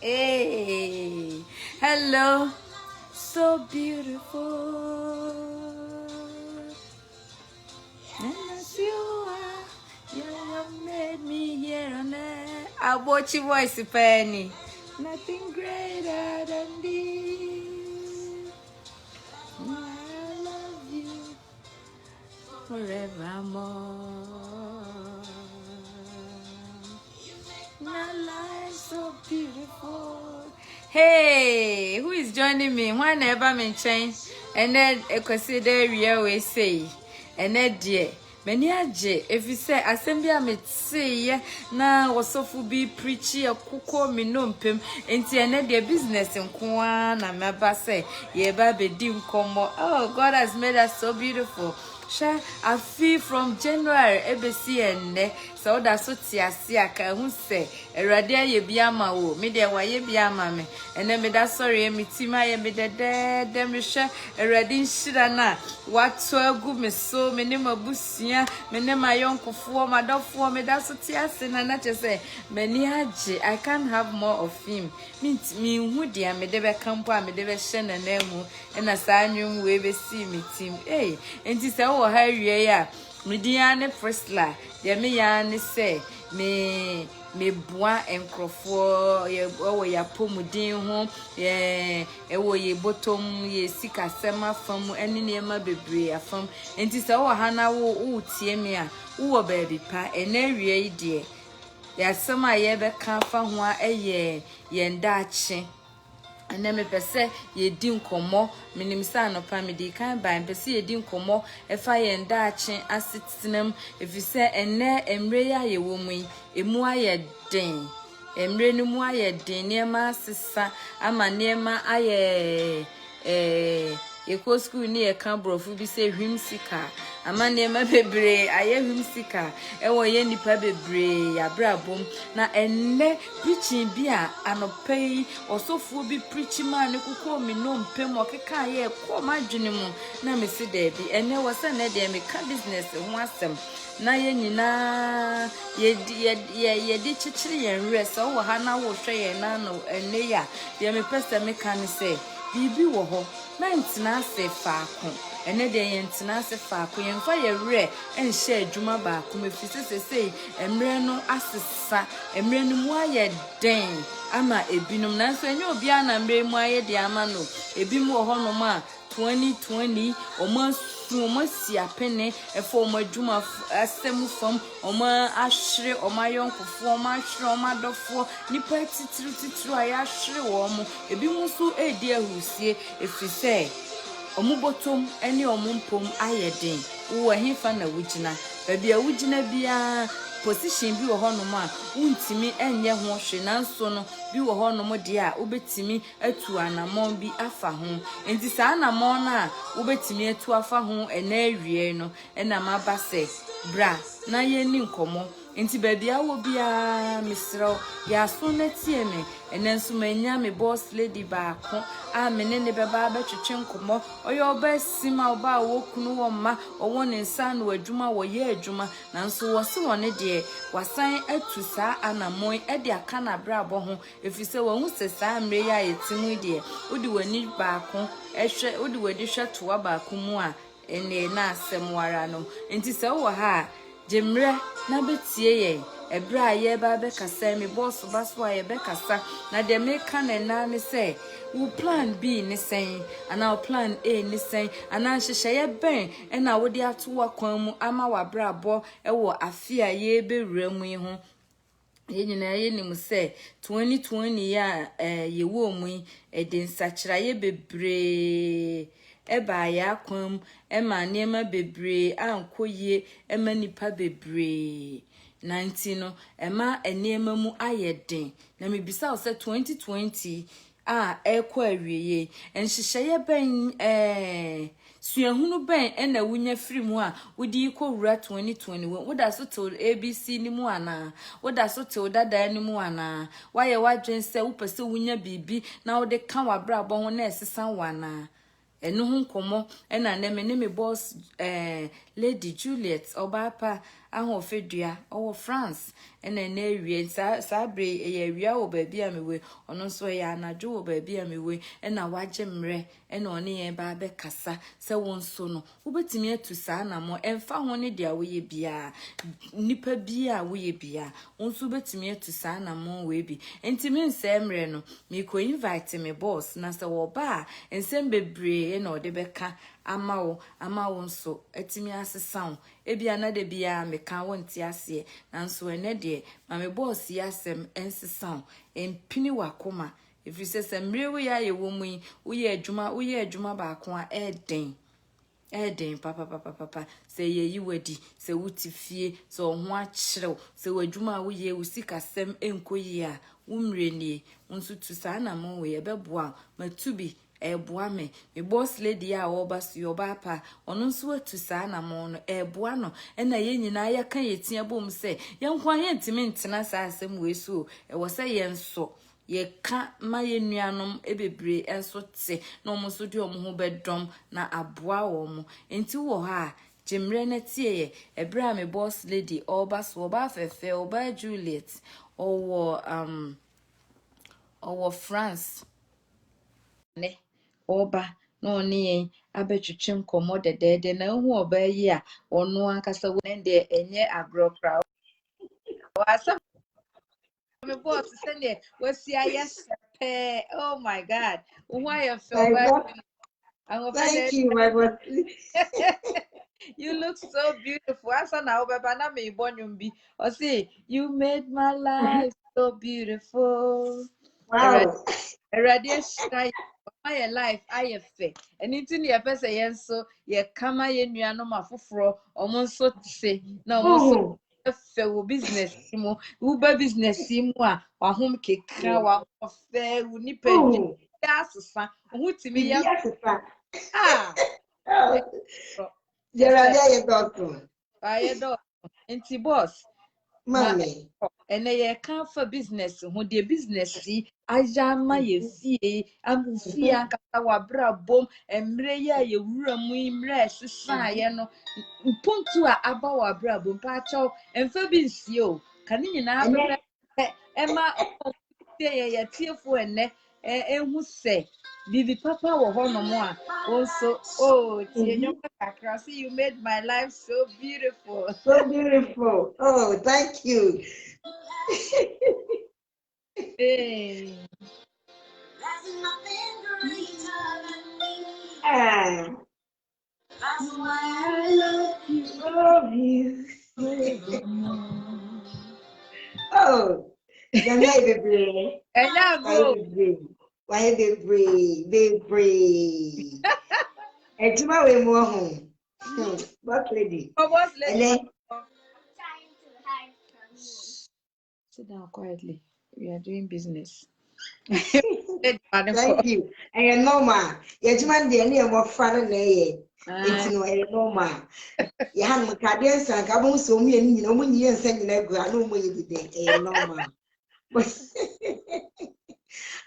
Hey, hello, so beautiful. And as you are, you have made me here on earth. I'll watch your voice, Penny. Nothing greater than this. I love you forevermore. My life so beautiful. Hey, who is joining me? Whenever I'm change, and then I consider we say, and then dear. Many aje, if you say assembly am say na wasofu bi preachy a kuko mi nompem enti ene de business nko na meba say ye ba be di nkomo. Oh, God has made us so beautiful. Sha I feel from January ebesi enne so da so tiase aka hu se erade aye bia ma wo me de waye bia ma me ene me da sorry me tima ye me de me hwe erade nhira na wato agu me so me ne mabusia me ne mayonkofo madofo me da so tiase na chese mani age I can't have more of him me hu dia me de be kampo a me de be hye na na mu ena sa anwum we be si me tim eh enti se wo ha wie ya Midiane Prisla, ya me ya ni se me bua enkrofo ye wo ya pomudin ho ye wo ye botom ye sika sema fam eni niema bebre afam enti se wo ha na wo tie me a wo baby pa ena wie ide ya sema ye be kan fa ho a ye ndache ene me pese ye di nkomo minimsa no pa me di kan ban pese ye di nkomo efa ye ndaache asitinem efise ene emre ya ye wo mu emu aye den emre no mu aye den niema asesa ama niema aye Eko school ni e kan brofu bi se hwimsika amane ma bebre aye hwimsika e wo ye nipa bebre ya brabom na enne preaching bi a anopai osofuo bi preaching ma ne kuko mi no mpem okeka ye ko madwene mu na me se da bi enne wo se na de me ka business ho asem na ye nyina ye di chichiri ye nre so wo ha na wo hwe ye na no enne ya ye me pese me kan se bibi wo ho na ntina se faako ene de ye ntina se faako ye mfa ye wre enhye adwuma baako mefise sesei emre no asesa emre no mu aye den ama ebinom na so enye obi ana mre mu aye de ama no ebi mu ho no ma 2020 omo si apene efo omo adwuma asem fam omo ahwere omo ayonkofo omo ahwere omo adofo nipa titru aya ahwere wo omo ebi mu so edi ahusie efise omo botom ene omo mpom ayeden wo ahimfa na wugina baby a wugina bia position bi wo honom a untimi enye ho hwe nanso no bi wo honom de a ubetimi atu anamon bi afa ho enti sa anamon na ubetimi atu afa ho ena awie no ena mabase bra na ye ni nkomo enti baby a wo bia misro ya so na tie me enenso manya me boss lady baako a me ne beba betwetwe nkomo oyo oba sima oba wo kunu wo ma owo ne nsa na adwuma wo ye adwuma nanso wo se wone de wasan atu saa anamon e de aka na brabo ho efise wo hu se saa mre ya yetimu de odi wani baako ehwe odi wadi hwe toa baako mu a ene na asem wara no enti se wo ha jemre na betie ye ebra ye ba be kasa me boss baso ye be kasa na de me kan na ne se wo plan B ni sen ana plan A ni sen ana hyehyɛ ye ben na wo de ato wakwan mu ama wabrabo wo afia ye bewura mu yi ho ye nyina ye nim se 2020 ya ye wo mu de nsakira ye bebre eba ya kwam ema niema bebre ankoye ema nipa bebre 19 no ema eniema mu ayeden na mebisa o se 2020 ekwa awieye enhyehyeye ben suahunu ben na wunya firi mu a wodi ko wura 2021 woda so to ABC ni mu ana woda so to dada ni mu ana waye wadwen se wopese wunya bibi na wode ka wabrabo ho na esesa wana enu hu nkomo na me boss Lady Juliet Obapa ahofedua owo France ena na ewie sa bre ye wia wo ba bia mewe ono so ya anadwo wo ba bia mewe ena waje mre ena one ye ba be kasa se won so no wobetimi atu saa na mo emfa ho ne dia wo ye bia nipa bia wo ye bia wonso betimi atu saa na mo we bi entimi nse mre no me ko invite me boss na se wo ba ensem bebre ena ode beka ama wo nso etimi asesa wo ebia na de bia me ka wo nti ase nanso ene de ma me boss ya asem ensesa wo empini wakoma ifiri se mre wo ya ye wo mu wo ye adwuma ba ko a eden papa se ye yiwadi se wuti fie se ho a kyerɛw se wadwuma wo ye wo sikasɛm enkoyi a wo mre nie nso tu saa na mo we ye beboa matubi eboa me boss lady a wo ba so yo ba pa ono nso atu saa na mo no eboa no na ye nyina ya kan ye tia bom se ye nkwa ye ntimi ntena saa asɛm we so wo se ye nso ye ka ma ye nuanom ebebre enso te na omo so de omo ho bedom na aboa wo mo enti wo ha jemre na tie ye ebra me boss lady oba so oba fefe oba Juliet owo France ne oba no ni abetwetwe nkomo dedede na hu oba yi a ono ankasa wo ne enye agrokra wasa me boss send was yes oh my god why you feel Thank you, my boss. you look so beautiful asa na obeba na me bonyum bi o say you made my life so beautiful Wow. Eradiation my life I fe anything ye pese yen so ye kama ye nuanom afoforo omo nso tse na omo so fe wo business mu wo ba business mu a wahom keka wa fe wo ni pedi asesa wo timi ya ah Gerard, you doctor. I do enti boss Mommy. ene ye kan fa business ho de business yi ajama ye fie amfie ankasa wabra bom emre ya ye wura mu imre sesa ye no mpuntu a aba wabra bom pa chaw emfa bi nsie o kane nyina pepe ema ye tiefo ene ehu se bibi papa wo ho no mo a also tie nyom kakra see you made my life so beautiful. So beautiful. Oh, thank you. Hey. That's why I love you. Love you. Oh, the baby. And now go. Why baby. And tomorrow we more home. What lady? Boss lady. And then sit down quietly. We are doing business. thank you. And normal. Yes, man, the only more fun it's no normal. You have my guardians and Gabon so me and you know when you send in a grand no more normal.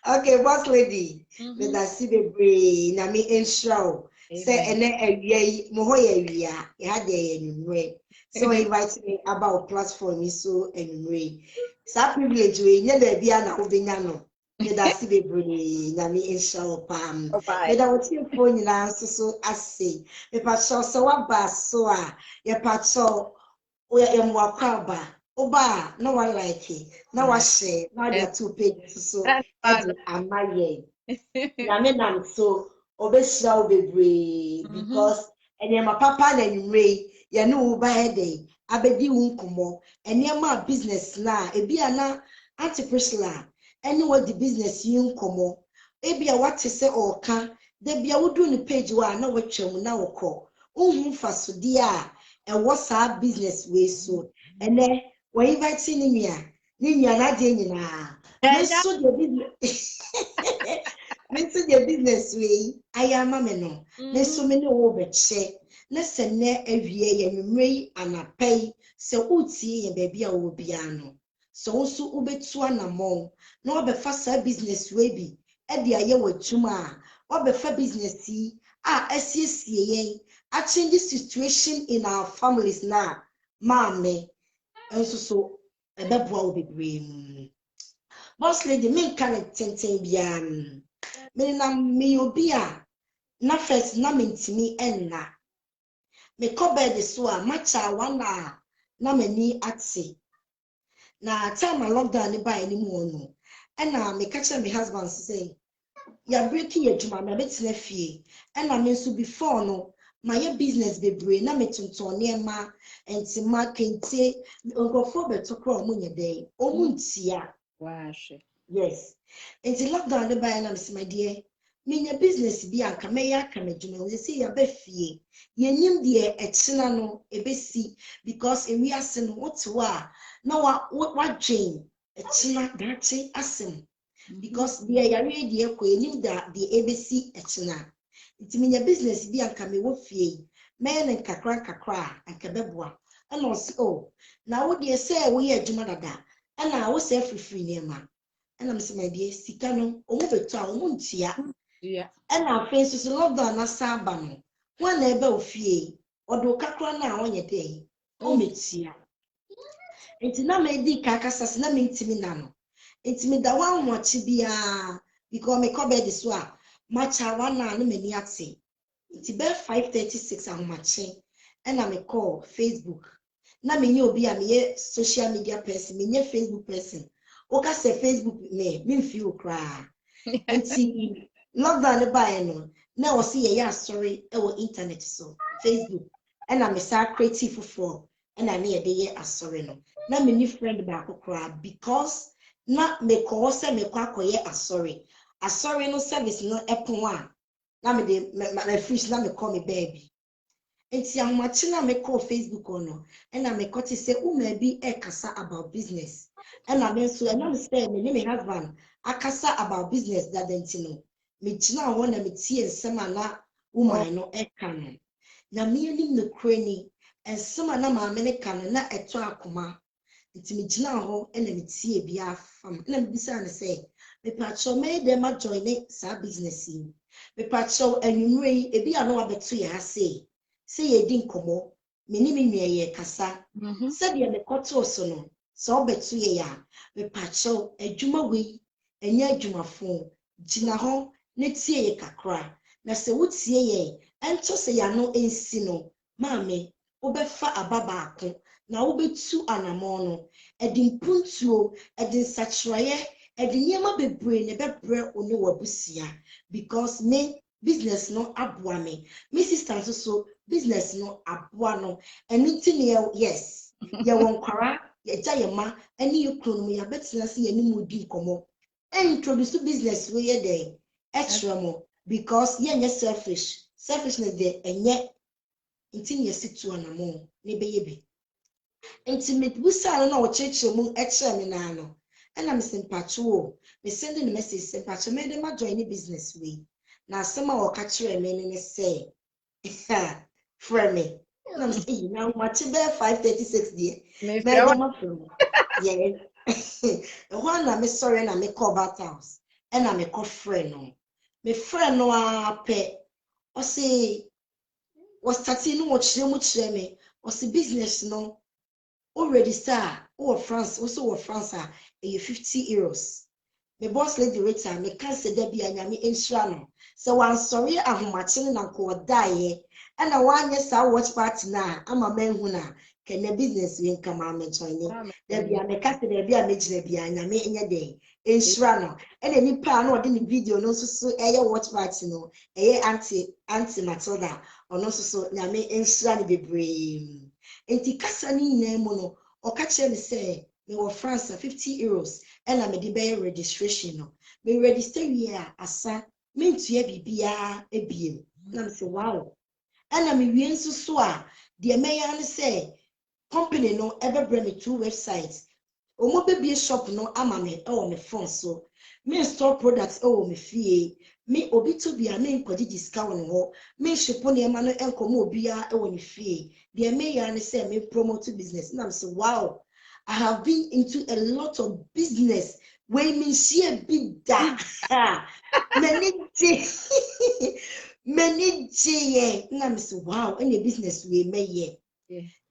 Okay, boss lady. Let us see the brain. I mean, in show. Say, and then a year, Mohoya, you had the so invite me about platform so anyway. So privilege we never be an obinano. Let us see the brain. I mean, in show palm. Let us see phone in so I say. The patrol so what bass so your patrol. We are mwakaba. Oba, no one like it. No one share. Now there are 2 pages so amaye. Na me nam so obesha obebre because my papa na nwre ye no uba hede abedi wunkumo ma business na ebia na anti-prisla what the business yunkumo ebia what say oka de bia wodu ni page wa na wetwam na wokọ ohun fasodi a what's our business way so we invite ni nua na de nyina so the business Mr. the business way I am a man no so many over check listen ne awie yenwumrei anapay se utie ye baby a wo biano so so ubetu anamon na obefa sa business way bi e de aye watuma obefa business yi a asiesie yen a change the situation in our families now Mammy, and so a bebwa be boss lady, me can't tenten biam. Me obia, na first na mentimi enna. Me cover the swa, matcha wana, na meni atse. Na time I lockdown ni buy anymore no. And na me catch my husband say, ya breaking your juma, me betina fie. And na me so before no, my business be brain, na me tonton niema, and si ma kente, ngofo beto kwa omunye day, omuntia. Wash. Yes. And the lockdown the buy and I'm my dear. Mean your business be a kamaya kamejuma. You see your befie. Ye nim dear etina no ebesi because we are saying what now what Jane etina dachi asim because dear yare dear ko nim that the ABC etina. It mean your business be a kame wo fie. Men and kakra and kabebwa. And also now what dear say we are juma dada. And I was free near man. And I'm saying, my dear, Sikano, over town, Muntia. Yeah. And our faces love than a sabano. One never fear, or do cacra now on your day. Oh, Mitsia. It's not made the carcass, no mean to me nano. It's me the one what to be because me cover this one. Much I want now, no many. It's about 5:36 on my chain, and I'm a call Facebook. Na me you be a social media person, me Facebook person. Oka say Facebook me feel cry. Enti lockdown the buy no. Now see a story our internet so Facebook. And I'm a creative for and I need a day a sorry no. Na me new friend back cry because na me call say me kwa koye a sorry. A sorry no service no epon one. Na me de my fish na me call me baby. Enti amachina me call Facebook ono and I me cut say may be a kasa about business and I mean so and I'm saying me name husband akasa about business that dentino me china wona me tie nsema na woman no e kan na me nim no krani ensema na ma me ne kan na eto akoma enti me china ho and me tie bia fam na me bisa ne say me pacho me dem ma join sa business yi me pacho enwure e bia no abeto ya say say ye din komo meni me nua ye kasa said ye me koto so no so obetu ye ya me pacho adwuma we enya adwumafo gina ho ne tie ye kakra na se wotie ye ento se ya no ensi no maame obefa ababa ako na obetu anamo no edin puntuo edin satraye edin yema bebre ne bebre oni wabusia because me business no aboa me sister so business no aboa no anything yes ye won kwara ye jayema any you kunu ya betina se ye ni modi komo introduce business we ye dey extra mo because ye nye selfishness dey enye ntin ye situ anamo ne be ye bi intimate busa na o cheche mu extra me na no and I'm sympacho me sending a message sympacho me dey ma join business we na asema o ka kire me ne say for me I'm saying now much be 5:36 there me dey ma from yes one na me sorry na me call back house and na me call friend no me friend no ape o say was starting no kire me o say business no already sir o France also France a 50 euros. Me boss lady rate me can say there be anyame ensura no so wan sorry ahomache na ko dae and na wan yes watch party na ama menhu na kenya business we nka ma me join there be me can say there be a megina bi anyame enye dey ensura no and any pa na odi ni video no so eye watch party no eye anti Matilda ono so nyame ensura ni bebre enti kasa ni na mu no o ka kire me say me were France 50 euros and I made the registration no me register here asa me ntua bibia ebiem na me say wow and I me wie nso so a the mayor say company no ever bring me 2 websites omo be shop no ama me e wo me phone so me store products e wo me fie me obi to bia me nkodi discount ho me ship no e ma no enkomo obi a e wo ni fie the mayor say me promote business na me say wow I have been into a lot of business where me share big da many ye na me say wow any business we may ye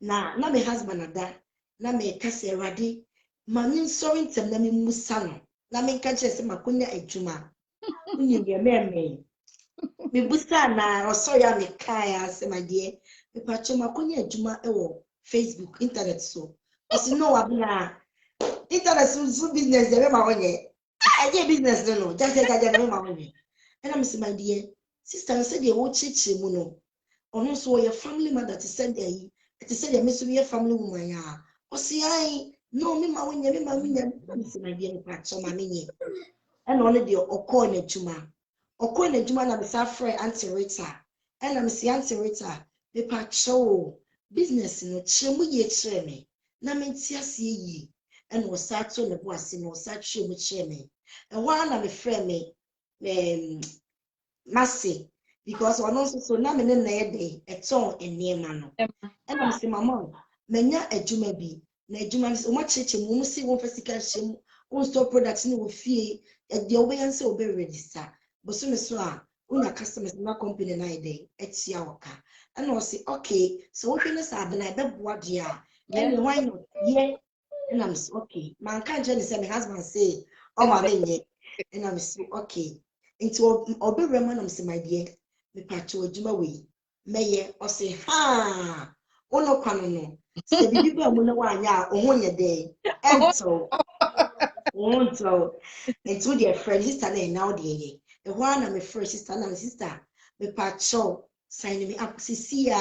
na my husband ada na me kase erade ma me sorry ntem na me musa no na me nka kire se makonya adwuma unyi de me busa na osoya me kai ase ma de me pacho makonya adwuma ewo Facebook internet so osi no abna internet so business de ma wonye aje business no just me ma wonye and I'm say my dear sister said they wo chichi mu no ono so your family mother to send there to say me so your family woman ya osi ai no me ma wonye I'm say my dear pacho ma menye and only the okọ na juma na me sa friend Auntie Rita and I'm say Auntie Rita me pacho business no chemu ye chere me na me ntiase yi and was start to ne bo ase no start chemu chere me and one na me friend me Mercy because one also so na me ne na ye dey eton enema no and I'm say mama menya adwuma bi na adwuma no o ma cheche mu si won physical chem won store products ni wo fie e dey obe yan say obe register but so me so a unya customers na company na dey etia waka and I say okay so what you say na be boa dia and why not yeah and I'm say okay man kan je say my husband say oh ma menye and I'm say okay into obe rema na say my dear me pacho adwuma we meye o say ha ono kwano no se bibi ba mu na wanya o ho nye de ento onto into their friend sister na now dey the one na my first sister na sister me pacho sign me up sisia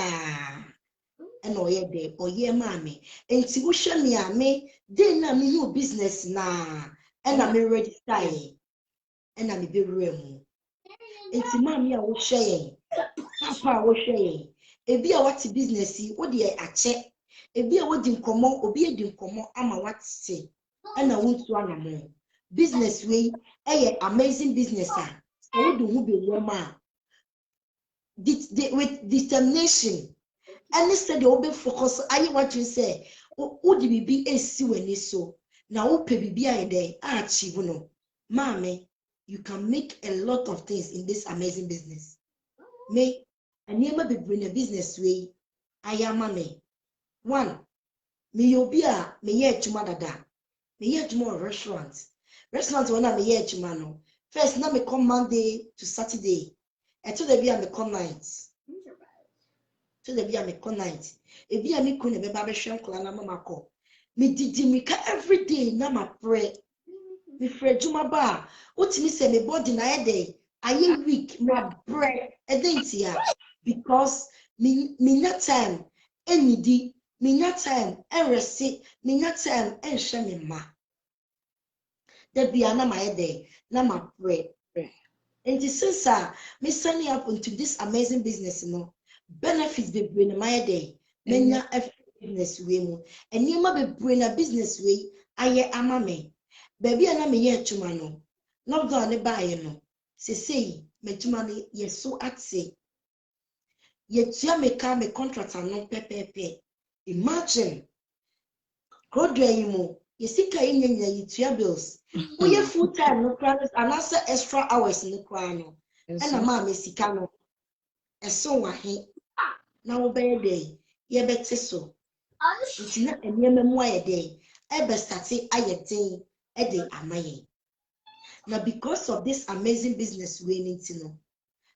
and oye de oye mame enti wo hwe me ame dey na me no business na and na me register e and na me be mu enti mame a wo hwe yen papa wo hwe yen ebi a what business yi wo de ache ebi a wo di nkomo obi edi nkomo ama wate ana wontu anamo business way amazing business so we do who be woman with determination and instead they will focus ayi what you say who di bibi esi wani so na wo pe bibi ayi dey achieve no mame you can make a lot of things in this amazing business me anima be bring a business way ayama me one me yobia me ye adwuma dada me ye adwuma restaurant when I me ye adwuma no first na me come Monday to Saturday to the bia me come night to the bia me come night e bia me ko ne be ba be hwe nkola na mama ko me didi me ka every day na ma pray me frɛ adwuma ba utimi se me body na e dey aye week ma pray e dey ntia because me nya time enidi me nya time eresi me nya time enhwe me ma that be na my day na ma pray and since me signing up into this amazing business no benefits be bring my day menya business way mu and you ma be bring a business way aye ama me baby na me ye tuma no not go ne buy no say me tuma no ye so ate ye tia me ka me contract no pepepe imagine God you mo ye sika yenya ye tia bills we full time no plans and answer extra hours no kwa no and ma me sika no eso wa he na wo be dey ye beti so nti na enema mu aye dey e be start aye den e dey amaye na because of this amazing business we need to know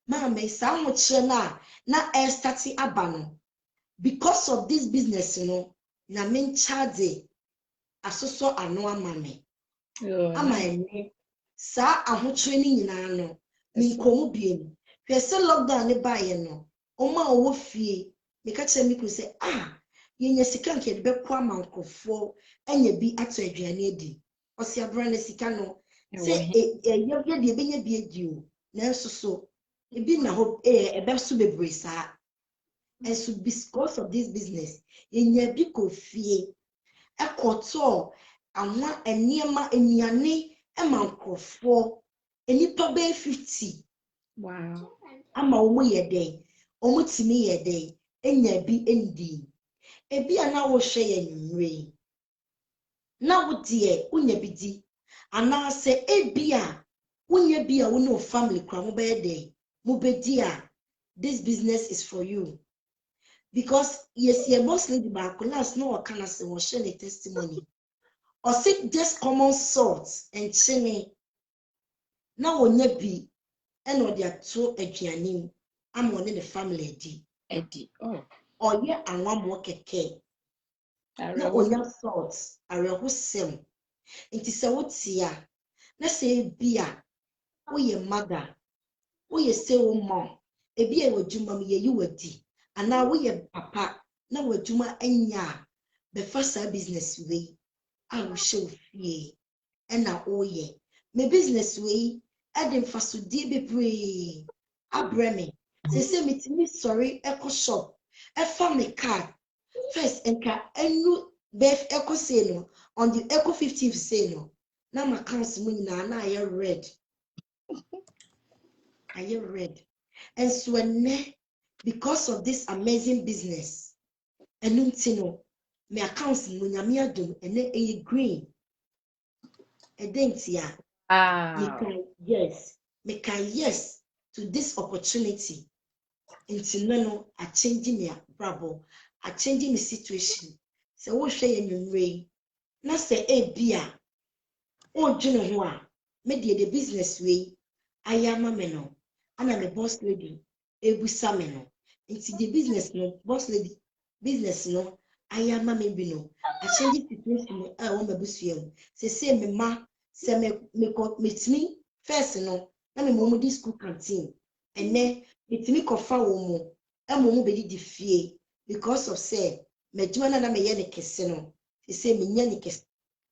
ma me sa ho kire na e start aba no because of this business no na me charge asoso ano ama me ama ene sa ahokyere ni nyina no me nkomu biem hwese lockdown ne bae no oma owo fie me ka kire me ku se yenya sika nke de bekọ amankofo enya bi ato aduane adi osi abra na sika no se ye de benye bi adi o na so ebi na ho ebe so bebre sa and so because of this business yenya bi ko fie ekoto anwa eniema eniane emankofo enipa be 50 wow ama omo yede omo timi yede enya bi endi ebi ana wo hwe ye nwure na wo de unya bi di ana se ebi a unya bi a wo no family kwa mo be de mo be di a this business is for you because yes, your boss lady back last no can say was share a testimony. Or say just common salt and chimney. Now on ye be and or their two aduanim. I'm one in the family di. Eddie. Oh. Or ye and one more keke. Na onya salt areho sem nti se wotia na se bia wo ye mother wo ye se wo mom ebi e wadwuma me ye wadi ana wo ye papa na wadwuma anya be fasa business we a wo hye ofie na wo ye me business we ade mfasodie bebre abreme se metimi sorry eco shop e fa me car first enka enu Beth Echo say no on the Echo 50th say no. Now my accounts money na I red. I red. And so because of this amazing business, and no my accounts money me adum and a green. And then yes to this opportunity. Into no a changing me bravo, a changing the situation. So what say in your na say e bia o dwene ho a me de the business way ayama me no ana me boss lady ebusa me no nti the business no boss lady business no ayama me bi no a change situation no a wo mabusuam say me ma say me metimi first no na me mo di school canteen ene metimi kofa wo mo e mo be di fie because of say me dwuma na me ye ne kese no say me nya ne kese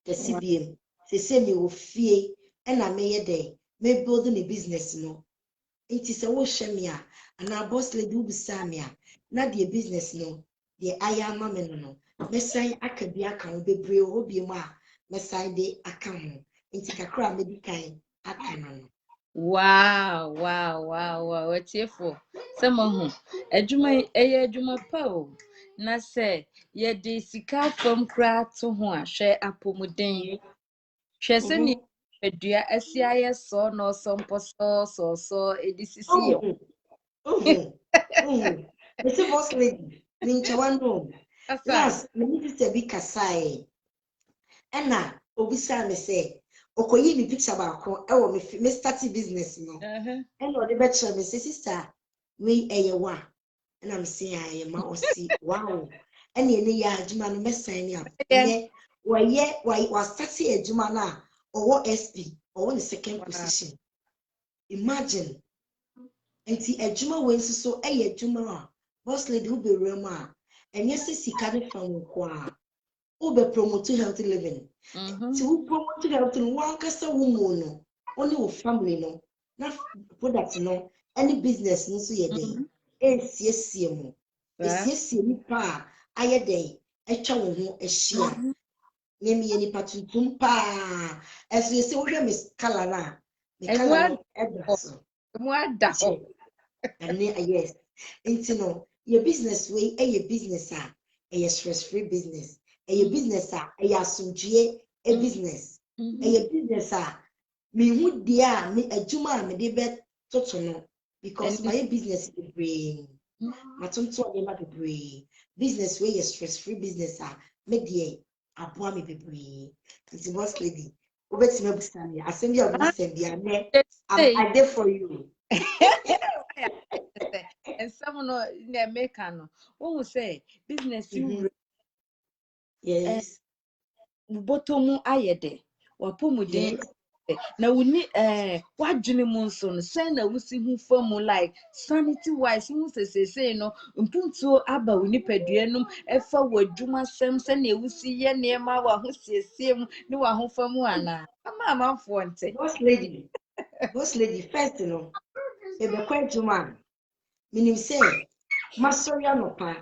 CBM say me wo fie and I may day me build me business no it is a wo shemia and our boss lady will be samia na the business no the ayama me no me say akabia kan bebre obi mu a me say de aka ho nti kakra me di kan aka no Wow. What's here for? Some of whom a juma po. Na say, ye de sika from cra to one share apomudin. She send a dear SCIS so no some posto so ediccio. Me say boss lady me nchawando last me need to be kasai ena obisa me say okoyi mi picture ba ko e wo me start business no ena o de be chere me say sister we eye wa ena me say aye ma o si wow ena ene ya adwuma no me sign up ene wa start adwuma na owo SP owo the second position imagine enti adwuma we nso eye adwuma a boss lady who be rema enye se sika de fa nko a ube promote healthy living. To promote healthy living, one kasa woman, only with family no, not product no, any business no so ye day. Yes, pa, aye day, a chow a share. Name me any patum pa, as you say, we miss Kalana, the Kalana Ebraso. And yes, and no, your business way, a business, a stress free business. A business a asumdue a business a business me hu dia me adwuma me de be toto no because my business is brain matonto e ma bebre business wey is stress free business me de aboa me bebre nti boss lady obeti me busa me asem bia busa bia me I there for you and someone in America no who say business you yes bottom ayede wapomuden na woni wadwene mu nso no say na wusi hu famu like sanity wise hu say no mpuntuo aba woni padua num efa wadwuma sem say na wusi ye niema wa ho siesie mu ne wa ho famu ana ama amfo nte boss lady first no e be kwa adwuma meaning say masoria no pa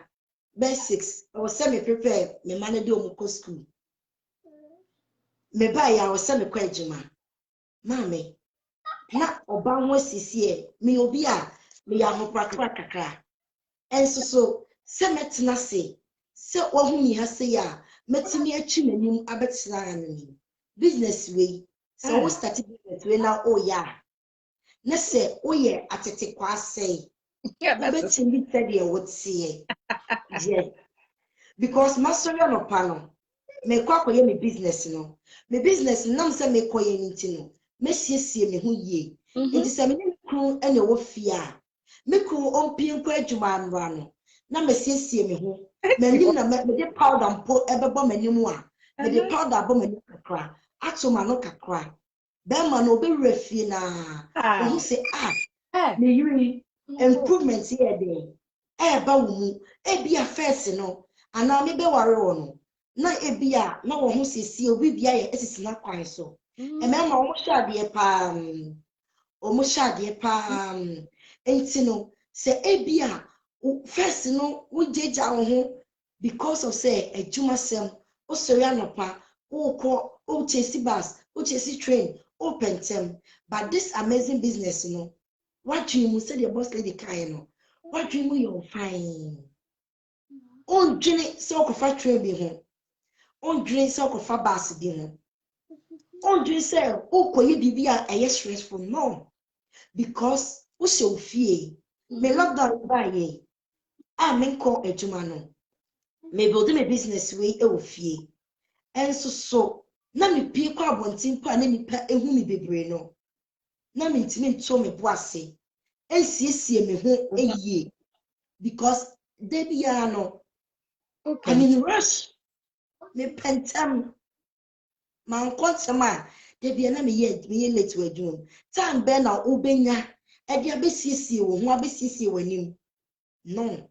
basics I was semi prepare me manage omuko school me ba ya o se me kwa adwuma mame na oba ho sisie me obi a me ya ho prakra kakra enso so se metena se ohu mi ha se ya metimi achi nanim abetena nanim business way so we start business way na o ya na se o ye atete kwa se obetimi se de wotie Yes. Because master no pano. Me kwa koye me business no. Me business nam se me koye nti no. Me siesie me ho yie. Nti se me kru ene wo fia. Me kru ompie kwa adwuma anwa no. Na me siesie me ho. M'anim na me de powder mpo ebebo m'anim a. Me de powder abo m'anim kakra. Ato ma no kakra. Be ma no be refie na. Ohu se me yiri improvement here there. Ba wo mu. E bia first no. Ana me be ware wo no. Na ebia na wo ho sisi obi bia ye esisi na kwan so emema wo hyade pa enti no se ebia first no wo jeja wo ho because of say adwuma sem o sori anopa wo ko o chesi bus o chesi train o pentem but this amazing business no what dream say the boss lady kai no what dream you fine on dream say o ko fa train bi ho on dream say ko fa bus bi ho on dream say o ko yi bibia e stressful no because o se ofie me lockdown ba ye me ko adwuma no me build my business way e ofie enso so na me pie kwa abontin pa na nipa ehu mi bebre no na me ntimi nto me bo ase ensiesie me ho eyie because debia no I mean rush me pentem man kwantama de bia na me ye late wadwum time be na obenya e dia besiesie wo ho abesiesie wanim no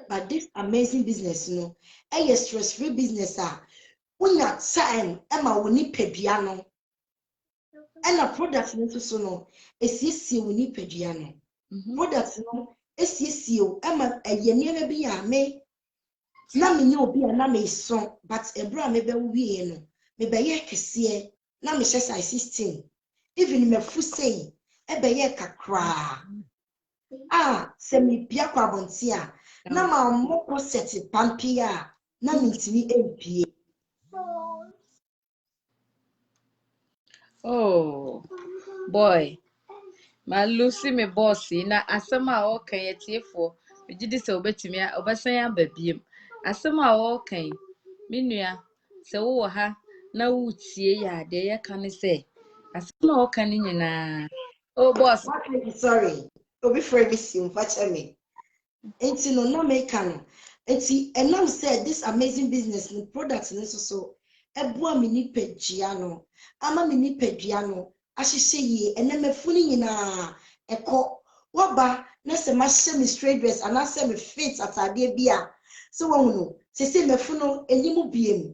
but this amazing business no e stress free business unya time e ma woni padua no e na product no so no esiesie woni padua no product no esiesie e ma ayene na bia me na me nye obi na me so but ebra me be wie no me be ye kese na me size 16 even me fu sei e be ye kakra se me bia kwa bonti na ma moko set pampia na me ntimi empie Oh boy, my Lucy me bossy na asema okay yetiefo megidi se obetumi obesan ya babiem asema okay menua se wo ha na wutie ya de ye kan se asema okay ni nyina oh boss sorry obi frame me sim facha me enti no na make no enti enam said this amazing business no product no so eboa me ni pagua no ama me ni padua no ahyehye yi enamafu ni nyina eko woba na se ma hye me straight dress ana se me fit atade bia so wo no se mefu no enimu biem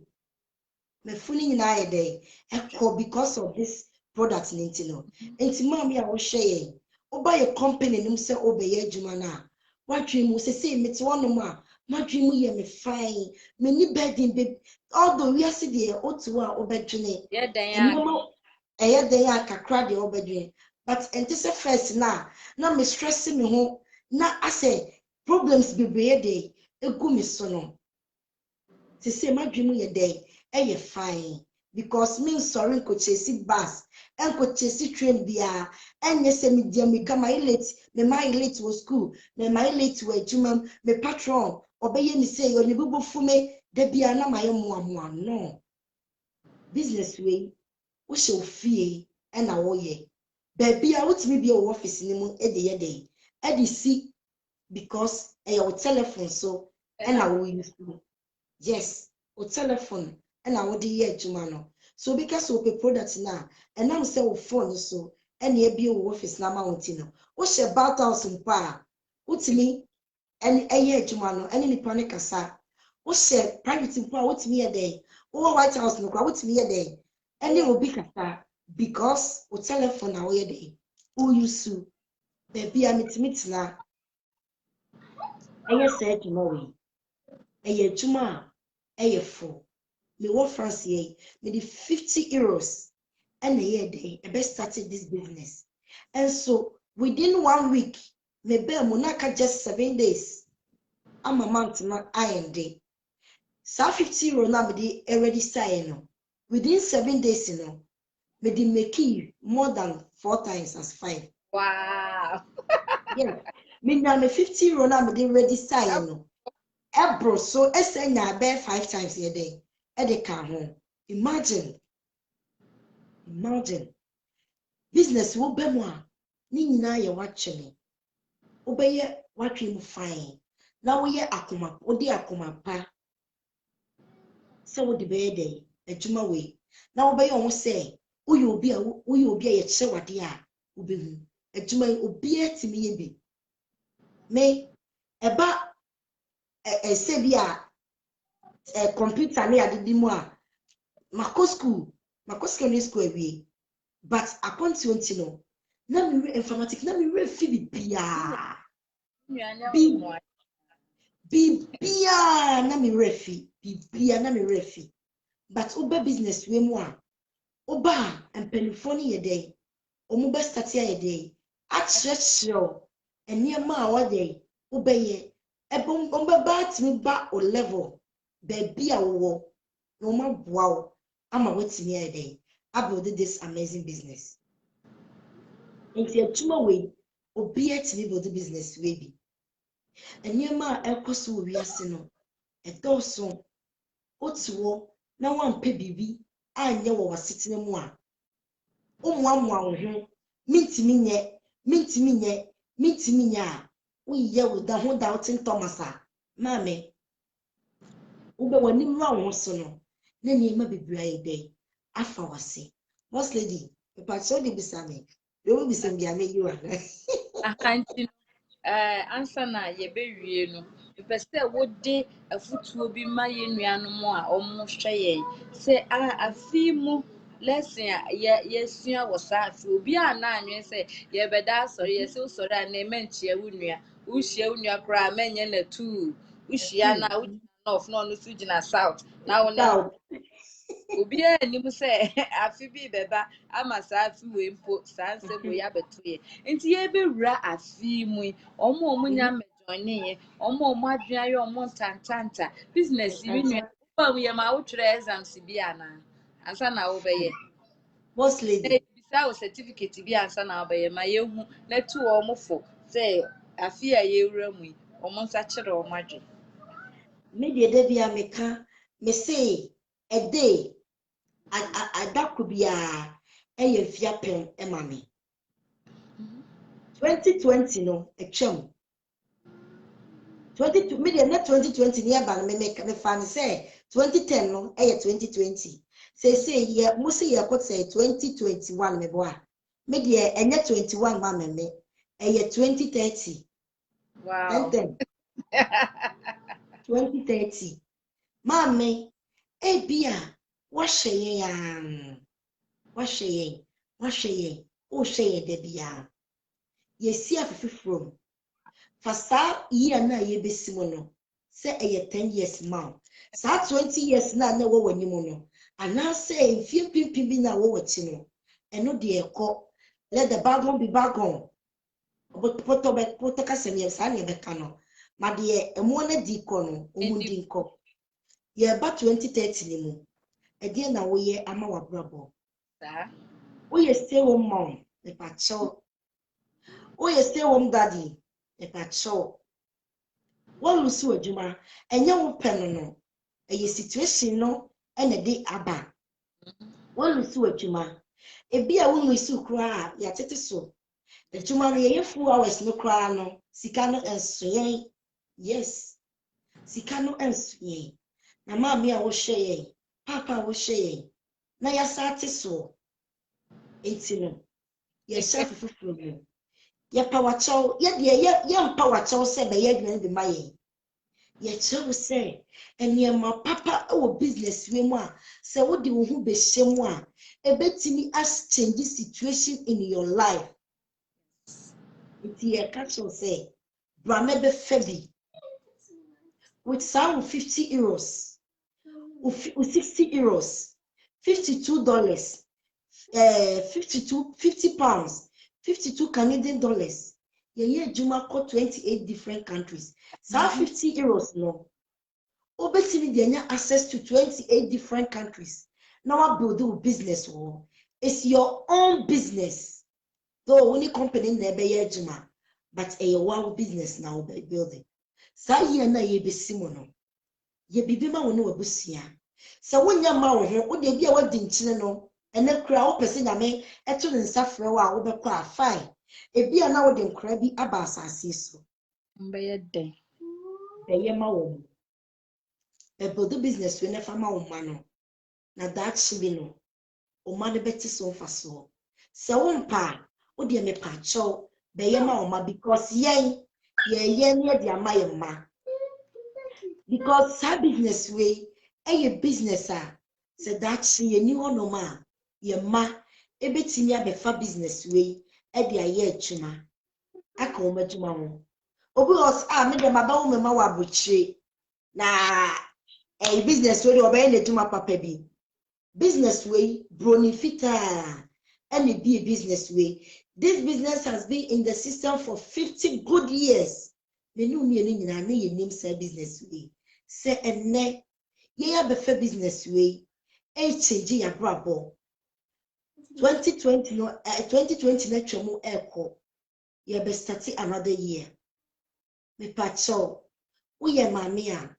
mefu ni nyina ayede eko because of this product enti no enti mami a wo hye ye oba ye company nim se obeye adwuma na what dream say me to one more my dream ye me fine me ni bedding baby although we are see there otu a obedwene yeah dan ya eno eye den ya kakra de obedwene but ente se first na me stress me ho na ase problems bebree de egu me so no say my dream ye dey eye fine because me sorry ko chesi bus enko chesi train bia enye se me dia me kama late me my late to school me my late to adwuma me patron obeye me say yo ne bubu fume de bia na my moamoa no business way wo she ofie e na wo ye ba bia wotimi bia wo office ni mu e de ye dey e de si because e your telephone so e na wo use yes o telephone and I would ye adwuma so because we product na and now say o phone so and ye be o office na mountain no wo she about house mpa utimi and eye adwuma no and ni pane kasa wo she private mpa utimi ye dey o white house no kwa utimi ye dey and obi kasa because o telephone na wo ye dey o use baby amitimi na eye say adwuma we eye adwuma eye full me what France ye me the 50 euros and a year day I best started this business and so within 1 week me be monaka just 7 days I'm a month na IND so 50 euro na me the already start no within 7 days you know me the make more than 4 times as 5 wow yeah me na me 50 euro na me the ready start no ebro so ese na be 5 times a day e dey ka ho imagine business wo be mu a ni nyina ye wache no wo be ye watwe mu fine na wo ye akoma wo di akoma pa se wo di be dey adwuma we na wo be ye ho se wo ye obi a ye kye wade a wo be hu adwuma obi atimi ye bi me eba se bi a computer na ade bi mu a mako school school awie but upon 20 no na me informatics na me fi bibia na me refi bibia na me refi but oba business we mu a oba empenifo ni ye dey omo be start ya ye dey achechero eniema a wo dey obeye ebom ba timi ba o level be bia wo no ma boa wo ama wetimi ye dey build this amazing business. Nti atuma we obi atimi build business we bi. Eniema ekoso wi ase no edoso otuo na wampe bibi anye wo wasitene mu a omuamua wo ho mintimi nye a uye wo da ho doubting Thomas a mame ube wani mwa wo so no na niema bibira ye dey afa wase boss lady papa so dey bisame we will be some bia me you akanti answer na ye bewie no pese wo de afutuo bi ma ye nuanom a omo hwe ye se afi mu lesson ye sua wo sa afi obi a na anwen se ye beda sori ye se sori a na emenchia wunua uhia wunua kra menye na tu uhia na north no su gina south na wo na obi a nim se afi bi beba ama sa afi we mpo sanse bo ya betuye nti ye bewura afi mu omo nya medone ye omo adwea ye omo tantanta business bi nua omo ye ma wo twere exams bi ana ansa na wo beye boss lady bisa o certificate bi ansa na wo beye ma ye hu na tu omo fo se afi a ye wura mu omo nsa kire omo adwe me de bia meka me say a day adakubia eye fiapem emame 2020 no etwam 22 million na 2020 ni aba no me fan say 2010 no eye 2020 say ye mo say ye kwot say 2021 me boa me de enye 21 ma me eye 2030 wow 2030 mame ebia wahye o hye de bia yesi afififrom fasa year na ye besimo no say eye 10 years ma sa 20 years na wo wanimo no ana say mfie pimpim bi na wo wachi no eno de ekọ let the bygone be bygone but poto kasem ye sa na be kano ma de emo na di kọ no omudi nkọ ye ba 2030 ni mu ede na wo ye ama wabrabo sa wo ye stay home mom e pa cho wo ye stay home daddy e pa cho wo lusu adwuma enye wo pen no eye situation no ene de aba wo lusu adwuma ebi a wo lusu kra ya tete so adwuma no ye full hours no kra no sika no ensoyen yes sika no ensoyen na mama a wo hye papa wo hye na ya sate so etino ye chef fufu ye power chow ye power chow se be ye dwene de maye ye chow se eniema papa wo business we mu a se wo de wo hu be hyem a ebetimi as change situation in your life it ye catch you say bra me be febi with some 50 euros or 60 euros $52 50 pounds 52 Canadian dollars ye juma ko 28 different countries so 50 euros no obetimi dey nya access to 28 different countries now build a business wo it's your own business though only company na be ye juma but a one business now be building sa ye na ye be simo no ye bibi ma wo no wabusia se wonya ma wo ho wo de bia wadi nkyene no ene kura wo pese nyame eto ne nsa frɛ wo a wo bɛkɔ a fine ebia na wo de nkora bi aba asase so Mbeye den. bɛyɛ ma wo build business we nefa ma wo ma no na that chibi no o ma de beti so faso se wo mpa wo de me pa cho bɛyɛ ma wo ma because yen ne de ama ye ma because that business way a business se that ye ni hono ma ye ma ebetimi abefa business way e de aye atuma aka wo madwuma ho obi os me de maba wo mema wa abotire na business way obey na tuma papa bi business way broni fita and be a business way. This business has been in the system for 50 good years. Me no me ni na ye name say business way. Say enne ye ya befa business way e change ya brabo. 2020 no 2020 na twemo eko ye be start another year. Me pacho wo ye mame a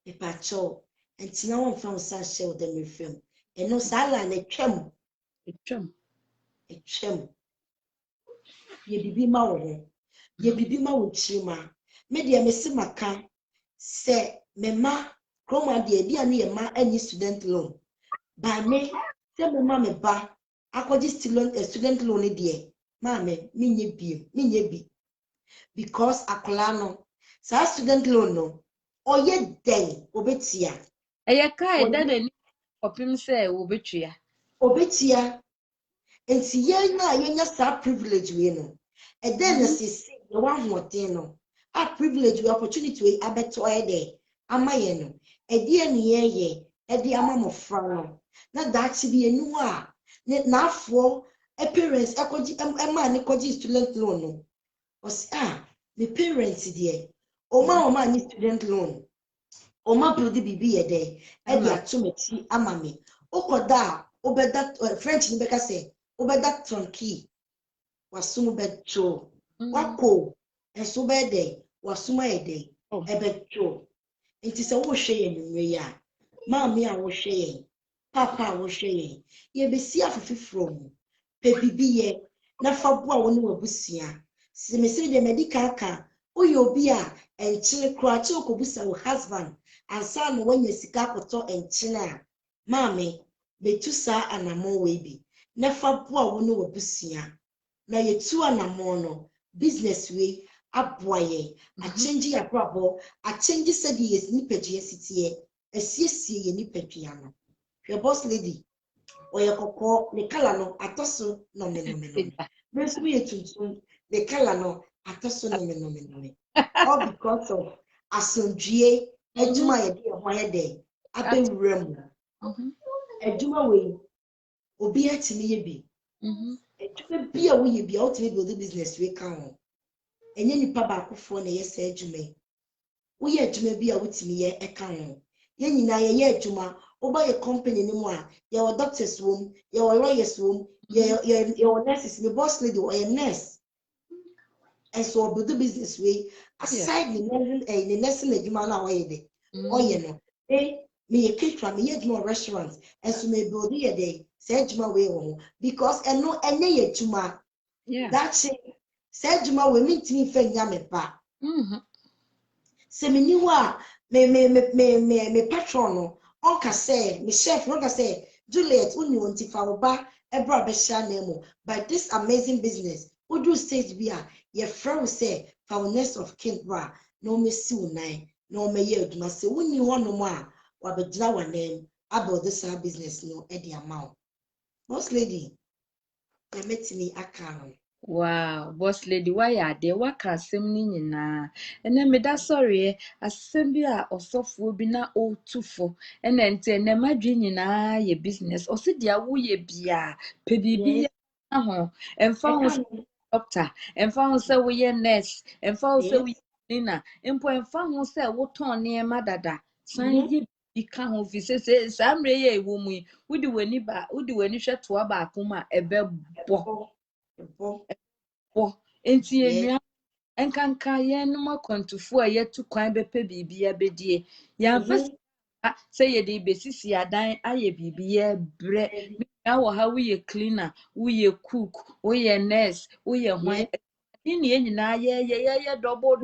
me pacho entina won fa sa share with them film. Eno sala na twem etwem ye bibi ma wo ho ye bibi ma wo chima me de me se maka se me ma kroma de bia na ye ma any student loan ba me se me ma me ba akwaji student loan de ma me nye bi because akola no sa student loan no oye den obetia Eye kai da na ni opim se wo betua. obetia enti ye na yenya sa privilege we no and then say the one more thing no a privilege we opportunity we abeto ede amaye no edi eni ye edi amamofra no na that be enu a na afo parents ekoji ema ni koji student loan no o say the parents there oma ni student loan oma build bibi ye de edi atumeti amame okoda obeda French ni beka say obeda tronki wasum betro wako enso bede wasuma ede ebetro enti se wo hwe ye nwe ya maami a wo hwe ye papa a wo hwe ye ye besi afofifro mu pe bibi ye na fa bo a wo ne wabusia se me se de medical ka oye obi a enchire kra che okobusa wo husband ansa no wanya sika koto enchine a maami betu sa anamo we bi na fa bo a wo ne wabusia na yetu anamo no business way aboye a change ya brabo a change said yes ni peje sitie asiesie ye ni pedua no your boss lady oye kokko ne kala no atoso no me besu ye tuntun the kala no atoso no me all because of asondue aduma ye de ho ye de abewura mu aduma we obi atimi ye bi aduma bi a wo ye bi a ultimate build business we kan ho enye nipa ba akofo na yesa adwuma wo ye adwuma bi a wotimi ye eka ho ye nyina ye adwuma wo ba ye company ni mu a ye wo doctors wom ye wo lawyers wom ye wo nurses me boss lady or ye nurse and so build the business way aside the nursing adwuma na wo ye de o ye no me ye caterer me ye adwuma restaurant and so me build ye de say adwuma we wo because eno enye ye adwuma that's it. Said Juma we meet me fe nyame pa. Se me ni wa me patron no onka say me chef no ka say Juliet uni wonti fa oba ebra be sha na mo by this amazing business we do stage bia ye friend say founders of king bra no me si unai no me ye aduma se uni wono mo a wa be gina wa name about this business no e di amount boss lady me metimi aka. Wow, boss lady, why are they? What can ni na? And then me da sorry, asem bi a osofo bi na o tufo. And then te na madwi nyina ye business. O se dia wo ye bia, pe bibi ya ho. Emfa ho se doctor, emfa ho se wo ye nurse, emfa ho se wo ye cleaner, empo emfa ho se wo ton niema dada. San ye bi ka ho fi se samre ye wo mu. Wodi wani hwe toa ba akoma ebe bo. Enti enua enkanka ye no makwantufo a yetu kwan bepe bibia bedie ya mfa say ye dey besisi adan aye bibia bre na wo ha wo ye cleaner wo ye cook wo ye nurse wo ye hwan ni nyina ye double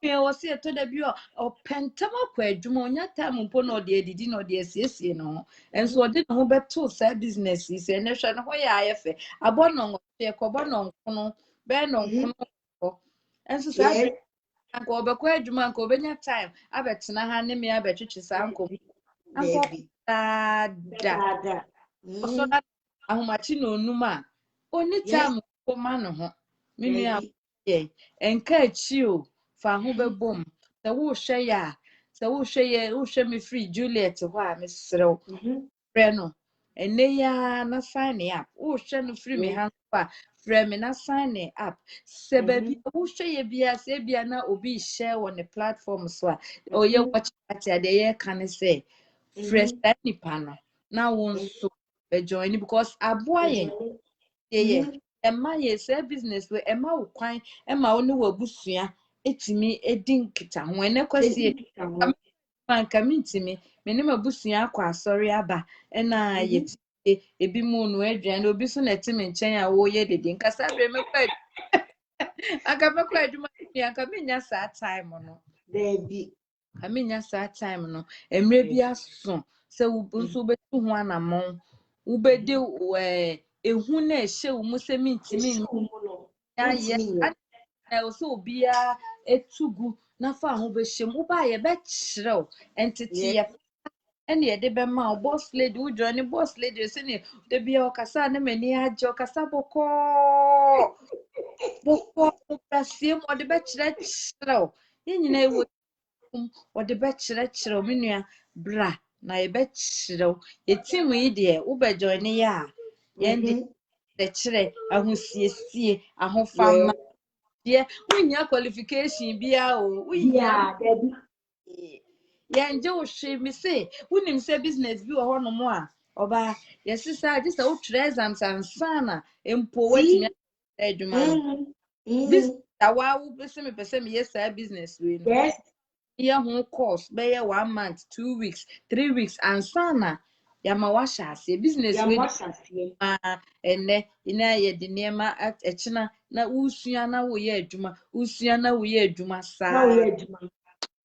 me wo se to da bi o pentam akwa adwuma onya time mpo na ode edidi na ode asiesie no enso ode no beto sa business is ene hwe no ho ya ayefe abono ye ko bono nkono be no nkono enso sa anko obekwa adwuma anko obenya time abetena ha ne me abetwetwe sa anko da so that ahomachi na onum a oni time ko ma no ho me nua ye enka achi o fa ho bebom se wo hwe ya se wo hwe me free Juliet ho a me serew frɛ no ene ya na sign up wo hwe no free me ha fa frɛ me na sign up se ba bi wo hwe ye bia se bia na obi share on the platform so a o ye watch party ade ye kan say fresh nipa no na wo nso be join because aboa ye emma ye say business we emma wo kwan emma wo ne wabusua etimi edin kita ho ene kwasi manka mintimi me ma busua akwa asori aba na ye ebi mu no aduan obi so na timi nchen a wo ye dede nkasa bre me kwa aka me kwa adwuma ni aka menya saa time no Debbie amenya saa time no emre bi aso se wo nso betu ho anamon wo bede ehu na ehye wo mu se mintimi ya ye na o so bia etugu na fa ho be hyem wo ba ye be kyerɛw entity ye ene ye de be ma boss lady wo join boss lady se ne de bia o kasa na mani age o kasa boko prasie mo de be kyerɛw ye nyina ewo o de be kyerɛw me nua bra na ye be kyerɛw ye team yi de wo be join ya ye de kyerɛ ahosiesie ahofama yeah, when your qualification be out, Debbie. Yeah, and Joe she me say, when him say business be or no more. Oba, yes, sister, just out exams and sana, empower me. This a while be some person yes, business we know. Yes. Yeah, home course, be 1 month, 2 weeks, 3 weeks, and sana. Yama washa say business we ene ina ye de nema echina na usua na wo ye adwuma usua na wo ye adwuma saa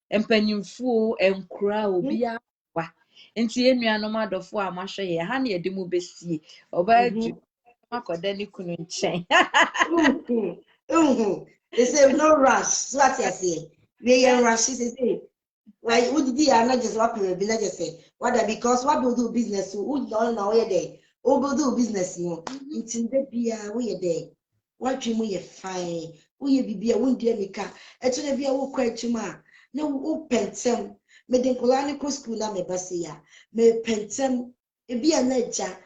empanyimfo enkura obi awa enti enuanom adofo a mahwe ye ha na ye de mu besie oba adu makoda ni kunu nchen They say no rush. So what you say? We are rush. Say why would the not just what people be just say what because what do business who don't know where they all go do business you it's in the beer where they what dream we fine we be a won't dear mika it's to be a walk quite to ma no pentem me den colanical school na me basia me pentem e be a nature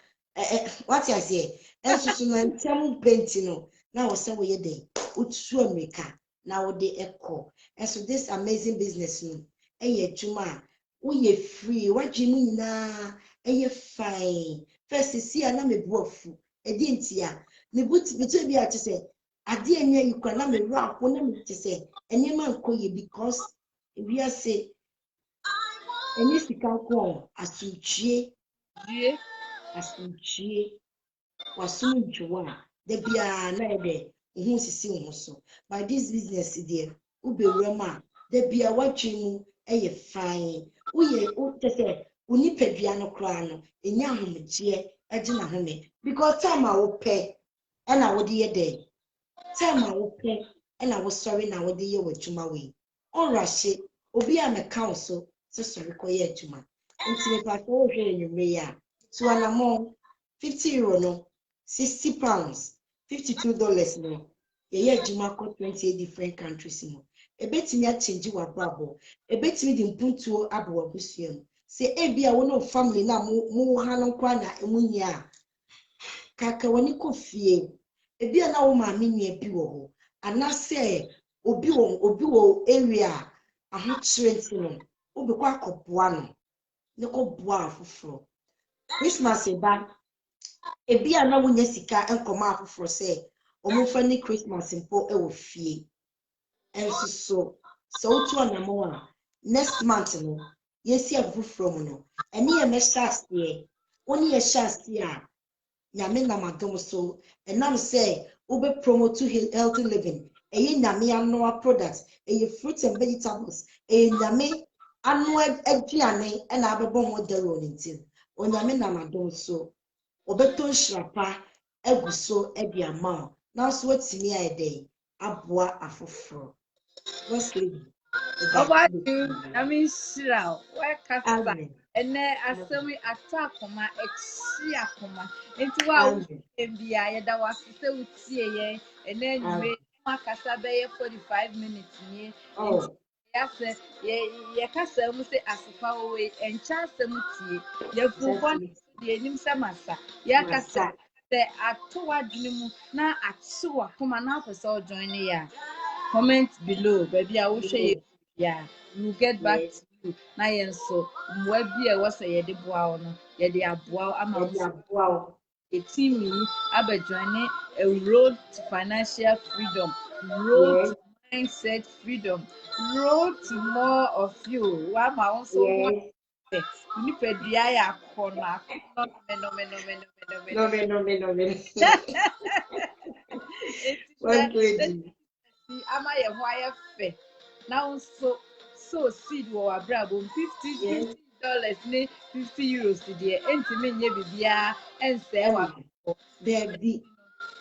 what I say and so no tem pentino now say we day utsu america now they echo and so this amazing business no eye juma we free what you na eye fine first see na me buafu e di ntia me but bitu bi a say ade anya you kwa na me ra ko na me say enye man koye because we are say enye sika ko asuchie wasumjuwa de bia na ede hu sisi hu so by this business there ubewrama de bia watwemu eye fine uye utese unipadua no kra no enya ahomje agina home because time a wo pe na wo de ye de time a wo pe na wo sorry na wo de ye wadwuma we onrahye obi a me council so sorry ko ye adwuma nti me pa so hwe enwumre ya so anamo €50 no £60 $52 no ye adwuma ko 28 different countries no ebetimi a change wa brabo ebetimi di mpuntuo abo abusua no se ebia wo no family na mu ha no kwa na emunya kaka woni ko fie ebia na wo ma menua bi wo ho anase obi wo area aho trent no obi kwa akọboa no ne ko boa afoforo Christmas eba ebia na wo nya sika enkoma afoforo se omofa ni Christmas mpo e wo fie And so to an next month, no, yes, you have from no, and near me shast ye, only a shast ya, Yamina Madom so, and now say, Ube promote to healthy living, a yammy annual products, a fruits and vegetables, a yammy annual ediane, and Ababon with the rolling tin, on Yamina Madom so, Obeton shrapa, eguso, ediamount, now sweat me a day, abwa afofro. What's lady? How about you? I mean, Shira, where Cassa? Amen. And then I saw me attack on my ex-Yakoma. Into our Amen. MBI that was still with CA, and then you Amen. made Macassa Bay 45 minutes near. Oh, Yes, yeah, Cassa must say as a power way and chance the muti. You just one me. the Nimsamasa. Yeah, Cassa. Masa. The Atoa Dream now at Sua, come on now for so joining ya. Comment below, baby. I will show you. Yes. Yeah, we'll get back Yes. to you. Na yen so mwabi e wasa ye de boa no ye de aboa Yes. amount Wow. a team yi abadwane a road to financial freedom, road Yes. to mindset freedom, road to more of you. Wa ma won so ho Yes. e ni pedua ya akona no me No, no me, no, me, no, me. me What's lady? ama yɛ ho ayɛ fɛ na nso so seed wɔ w'abrabɔ mu Yes. $50 ne €50 deɛ ɛntumi nyɛ biribiara ɛnsɛe And w'abrabɔ there be.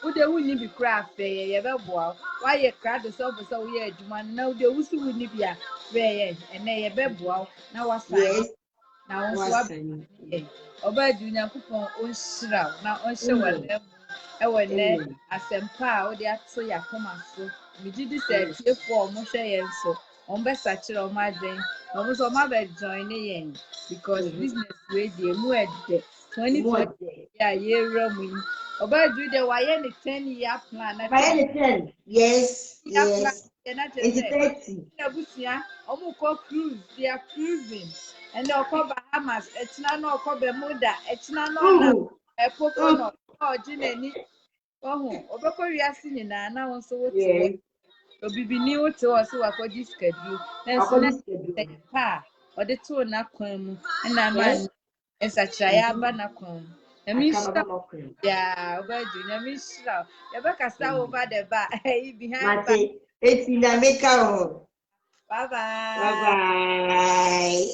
wode wunni bi koraa afɛ yɛ yɛbɛboa wo woayɛ krado sɛ wopɛ sɛ woyɛ adwuma no na wode wosi wunni bi a bɛyɛ ɛnɛ yɛbɛboa wo na woasan Yes. na wo nso What's wabɛyɛ ɔbaa di onyankopɔn ɔnhyira wo na ɔnhyɛ Amen. w'anan mu ɛwɔ nnɛ Amen. asɛmpa a wode ato yɛ akoma so megye di sɛ Amen. atiefoɔ a ɔmohwɛ yɛn so ɔmbɛsakyerɛ ɔmo adwen na ɔmo nso ɔmo abɛjoine yɛn because business wei deɛ mu ɛdɛ 2020 a yɛwura mu yi ɔbaa di deɛ wayɛ ne 10-year plan na By 10 any time. Yes. year plan Yes. yɛ na kyerɛ Into sɛ 30. abusua ɔmo kɔ cruise they are cruising ɛnna ɔkɔ Bahamas ɛkyina na ɔkɔ Bermuda ɛkyina na ɔnam coconut na ɔgye n'ani ɔho ɔbɛkɔ wiase nyinaa na wɔn nso wote hɔ Yes. obibini wote hɔ sɛ wakɔgye sikaduro na nso na According to the sɛ bill. pa a ɔde too n'akwan mu ɛna ama Yes. nsakyerɛeɛ aba n'akwan mu nyame I come nhyira about wo my yaa ɔbɛgye nyame nhyira wo yɛbɛkasa friend. over the bar ɛyi behind bar Mate, it's in America. bye Bye bye. bye.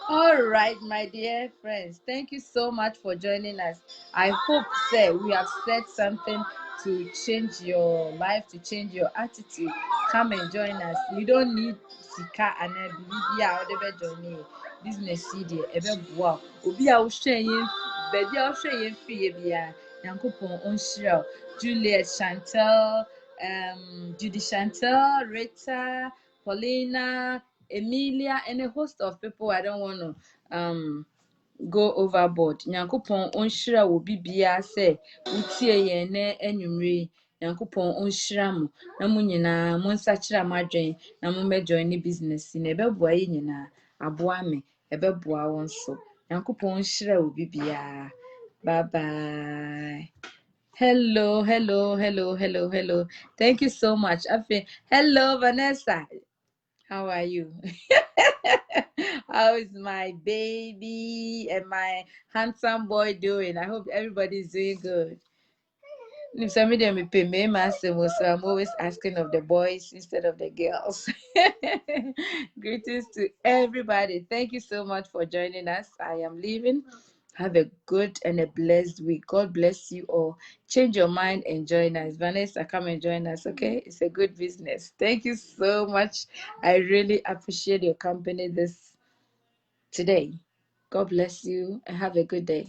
All right, my dear friends, thank you so much for joining us. I hope, say, we have said something to change your life, to change your attitude. Come and join us. You don't need sika and bibia or the journey business CD. Ebe boa. Obi a wohwe yen, baby a wohwe yen fie bia. Yankopon onhyira. Juliet, Chantel, Judy Chantel, Rita, Paulina, Emilia, and a host of people. I don't want to go overboard. Nyankopɔn ɔnhyira wɔ bibiara sɛ wotie yɛn nɛ anwummere yi. Nyankopɔn ɔnhyira mo na mo nyinaa mo nsakyera mo adwen na mo mmɛjoin ne business yi na ɛbɛboa yɛ nyinaa. Aboa me, ɛbɛboa wo nso. Nyankopɔn ɔnhyira wɔ bibiara. Bye bye. Hello, hello, hello, hello, hello. Thank you so much. Afei, hello, Vanessa. How are you? How is my baby and my handsome boy doing? I hope everybody's doing good. If somebody me pay me, so I'm always asking of the boys instead of the girls. Greetings to everybody. Thank you so much for joining us. I am leaving. Have a good and a blessed week. God bless you all. Change your mind and join us. Vanessa, come and join us, okay? It's a good business. Thank you so much. I really appreciate your company this today. God bless you and have a good day.